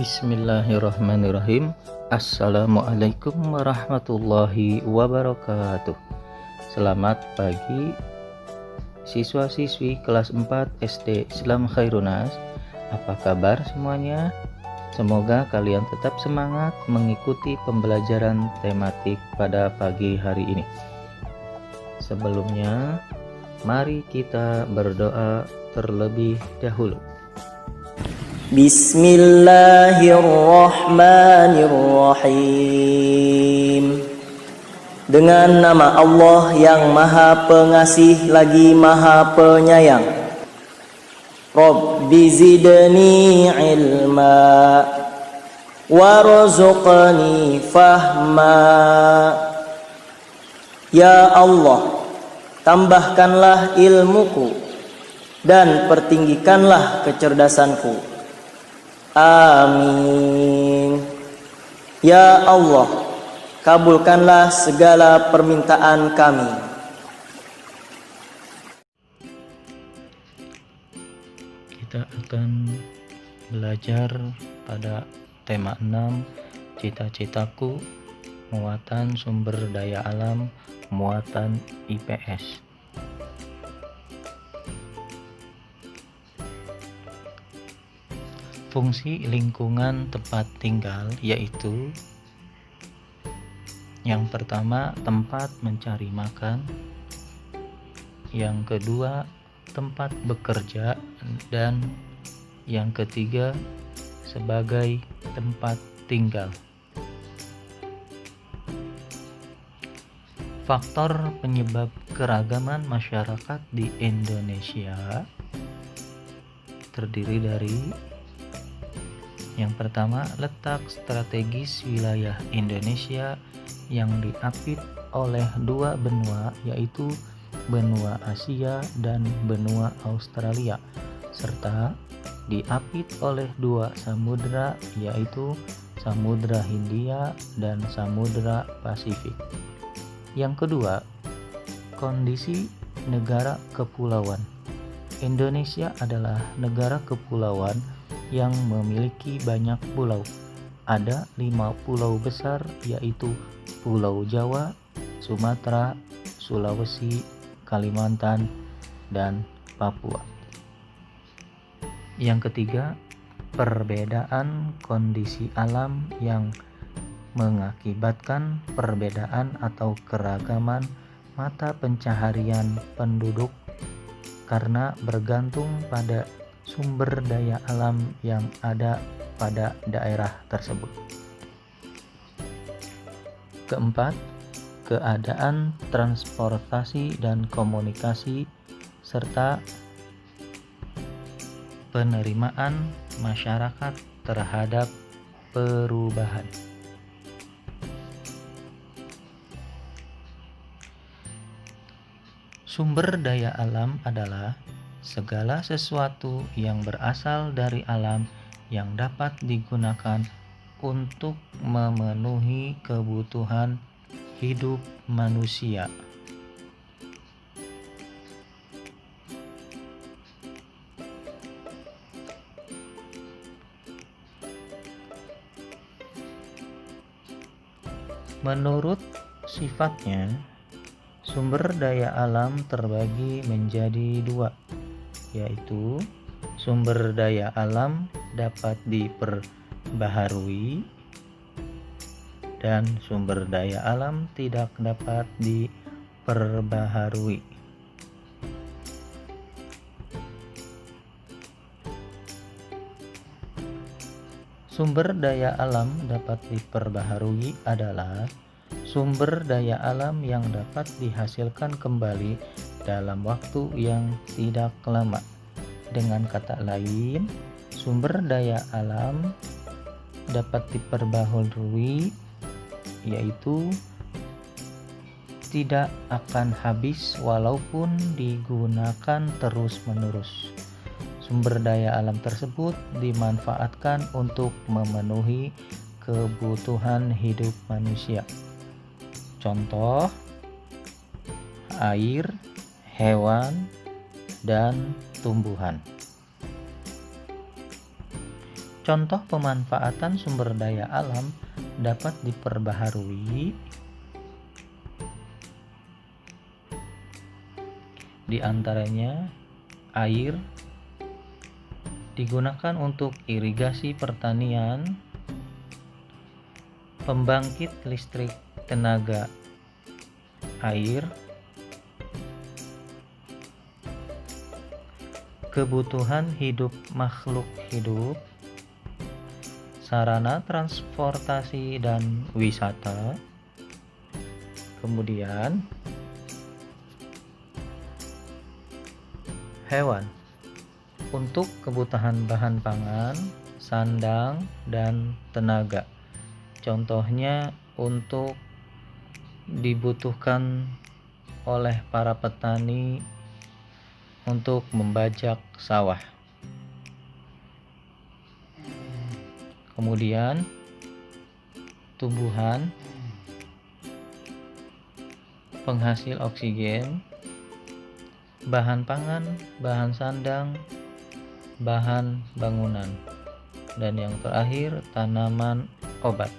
Bismillahirrahmanirrahim. Assalamualaikum warahmatullahi wabarakatuh. Selamat pagi siswa-siswi kelas 4 SD Islam Khairunas. Apa kabar semuanya? Semoga kalian tetap semangat mengikuti pembelajaran tematik pada pagi hari ini. Sebelumnya, mari kita berdoa terlebih dahulu. Bismillahirrahmanirrahim. Dengan nama Allah yang Maha Pengasih lagi Maha Penyayang. Rabbi zidni ilma warzuqni fahma. Ya Allah, tambahkanlah ilmuku dan pertinggikanlah kecerdasanku. Amin. Ya Allah, kabulkanlah segala permintaan kami. Kita akan belajar pada tema 6, cita-citaku, muatan sumber daya alam, muatan IPS. Fungsi lingkungan tempat tinggal yaitu yang pertama tempat mencari makan, yang kedua tempat bekerja, dan yang ketiga sebagai tempat tinggal. Faktor penyebab keragaman masyarakat di Indonesia terdiri dari yang pertama, letak strategis wilayah Indonesia yang diapit oleh dua benua, yaitu benua Asia dan benua Australia, serta diapit oleh dua samudra, yaitu Samudra Hindia dan Samudra Pasifik. Yang kedua, kondisi negara kepulauan. Indonesia adalah negara kepulauan yang memiliki banyak pulau. Ada 5 pulau besar, yaitu Pulau Jawa, Sumatera, Sulawesi, Kalimantan, dan Papua. Yang ketiga, perbedaan kondisi alam yang mengakibatkan perbedaan atau keragaman mata pencaharian penduduk karena bergantung pada sumber daya alam yang ada pada daerah tersebut. Keempat, keadaan transportasi dan komunikasi serta penerimaan masyarakat terhadap perubahan. Sumber daya alam adalah segala sesuatu yang berasal dari alam yang dapat digunakan untuk memenuhi kebutuhan hidup manusia. Menurut sifatnya, sumber daya alam terbagi menjadi dua, yaitu sumber daya alam dapat diperbaharui dan sumber daya alam tidak dapat diperbaharui. Sumber daya alam dapat diperbaharui adalah sumber daya alam yang dapat dihasilkan kembali dalam waktu yang tidak lama. Dengan kata lain, sumber daya alam dapat diperbaharui yaitu tidak akan habis walaupun digunakan terus-menerus. Sumber daya alam tersebut dimanfaatkan untuk memenuhi kebutuhan hidup manusia. Contoh, air, hewan, dan tumbuhan. Contoh pemanfaatan sumber daya alam dapat diperbaharui di antaranya air digunakan untuk irigasi pertanian, pembangkit listrik tenaga air, kebutuhan hidup makhluk hidup, sarana transportasi dan wisata, kemudian hewan untuk kebutuhan bahan pangan, sandang, dan tenaga. Contohnya untuk dibutuhkan oleh para petani untuk membajak sawah. Kemudian tumbuhan penghasil oksigen, bahan pangan, bahan sandang, bahan bangunan, dan yang terakhir tanaman obat.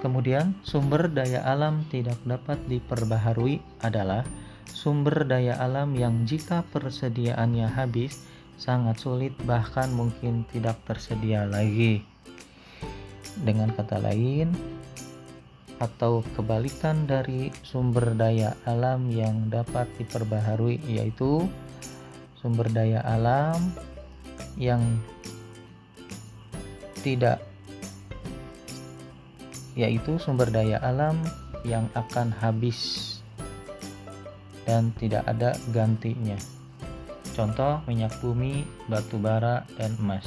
Kemudian sumber daya alam tidak dapat diperbaharui adalah sumber daya alam yang jika persediaannya habis sangat sulit bahkan mungkin tidak tersedia lagi. Dengan kata lain, atau kebalikan dari sumber daya alam yang dapat diperbaharui yaitu sumber daya alam yang tidak yaitu sumber daya alam yang akan habis dan tidak ada gantinya. Contoh minyak bumi, batu bara, dan emas.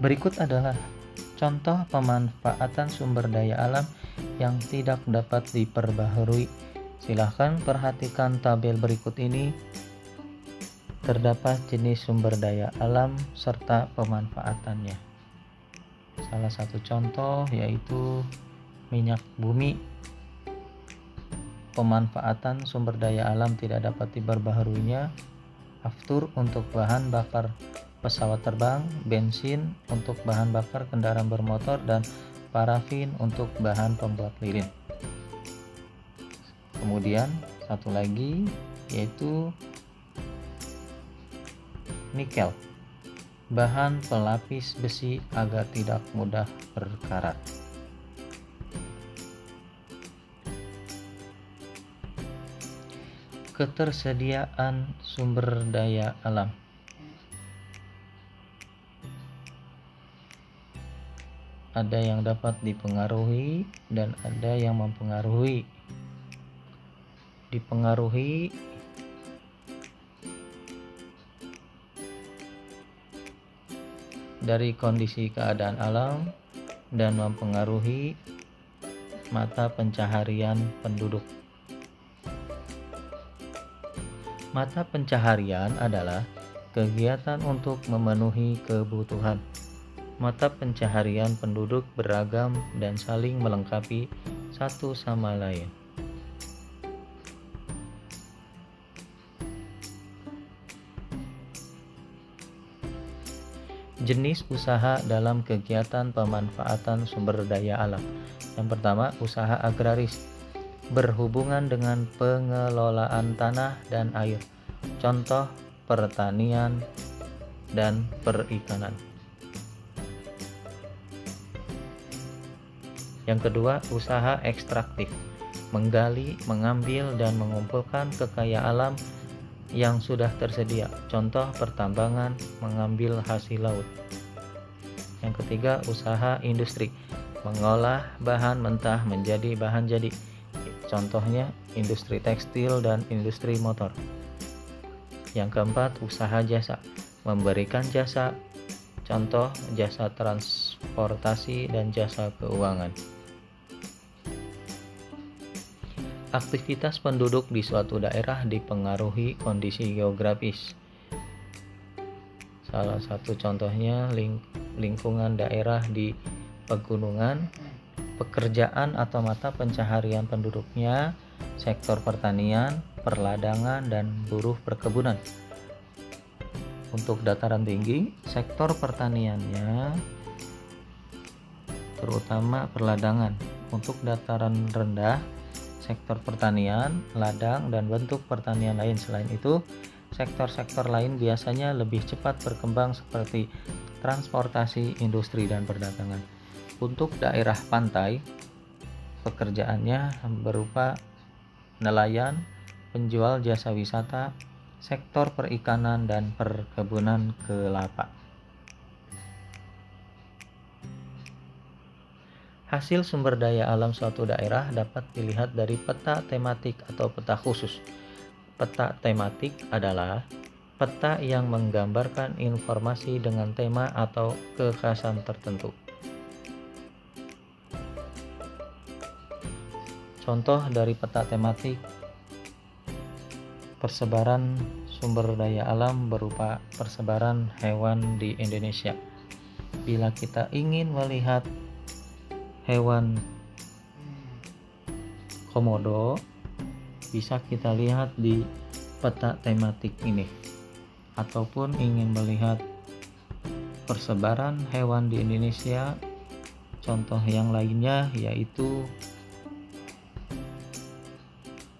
Berikut adalah contoh pemanfaatan sumber daya alam yang tidak dapat diperbaharui. Silahkan perhatikan tabel berikut ini. Terdapat jenis sumber daya alam serta pemanfaatannya. Salah satu contoh yaitu minyak bumi. Pemanfaatan sumber daya alam tidak dapat diperbaharuinya. Aftur untuk bahan bakar pesawat terbang, bensin untuk bahan bakar kendaraan bermotor, dan parafin untuk bahan pembuat lilin. Kemudian satu lagi yaitu nikel, bahan pelapis besi agar tidak mudah berkarat. Ketersediaan sumber daya alam. Ada yang dapat dipengaruhi dan ada yang mempengaruhi. Dipengaruhi dari kondisi keadaan alam dan mempengaruhi mata pencaharian penduduk. Mata pencaharian adalah kegiatan untuk memenuhi kebutuhan. Mata pencaharian penduduk beragam dan saling melengkapi satu sama lain. Jenis usaha dalam kegiatan pemanfaatan sumber daya alam. Yang pertama, usaha agraris, berhubungan dengan pengelolaan tanah dan air. Contoh pertanian dan perikanan. Yang kedua, usaha ekstraktif, menggali, mengambil, dan mengumpulkan kekayaan alam yang sudah tersedia. Contoh pertambangan, mengambil hasil laut. Yang ketiga, usaha industri, mengolah bahan mentah menjadi bahan jadi. Contohnya industri tekstil dan industri motor. Yang keempat, usaha jasa, memberikan jasa. Contoh jasa transportasi dan jasa keuangan. Aktivitas penduduk di suatu daerah dipengaruhi kondisi geografis. Salah satu contohnya lingkungan daerah di pegunungan, pekerjaan atau mata pencaharian penduduknya, sektor pertanian, perladangan, dan buruh perkebunan. Untuk dataran tinggi, sektor pertaniannya terutama perladangan. Untuk dataran rendah, sektor pertanian, ladang, dan bentuk pertanian lain. Selain itu, sektor-sektor lain biasanya lebih cepat berkembang seperti transportasi, industri, dan perdagangan. Untuk daerah pantai, pekerjaannya berupa nelayan, penjual jasa wisata, sektor perikanan, dan perkebunan kelapa. Hasil sumber daya alam suatu daerah dapat dilihat dari peta tematik atau peta khusus. Peta tematik adalah peta yang menggambarkan informasi dengan tema atau kekhasan tertentu. Contoh dari peta tematik: persebaran sumber daya alam berupa persebaran hewan di Indonesia. Bila kita ingin melihat hewan komodo, bisa kita lihat di peta tematik ini. Ataupun ingin melihat persebaran hewan di Indonesia, contoh yang lainnya yaitu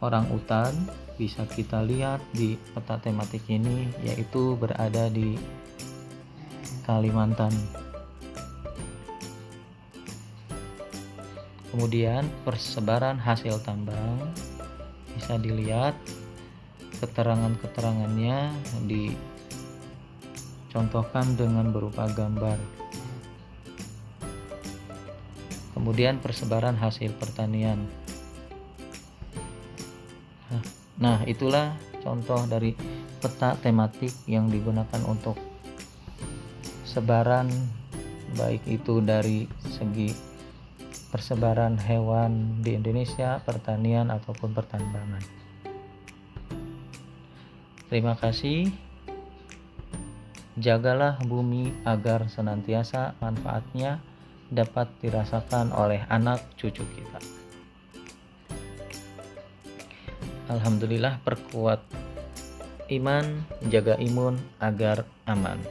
orang utan, bisa kita lihat di peta tematik ini, yaitu berada di Kalimantan. Kemudian persebaran hasil tambang bisa dilihat, keterangannya dicontohkan dengan berupa gambar. Kemudian persebaran hasil pertanian. Nah, itulah contoh dari peta tematik yang digunakan untuk sebaran, baik itu dari segi persebaran hewan di Indonesia, pertanian, ataupun pertambangan. Terima kasih. Jagalah bumi agar senantiasa manfaatnya dapat dirasakan oleh anak cucu kita. Alhamdulillah, perkuat iman, jaga imun agar aman.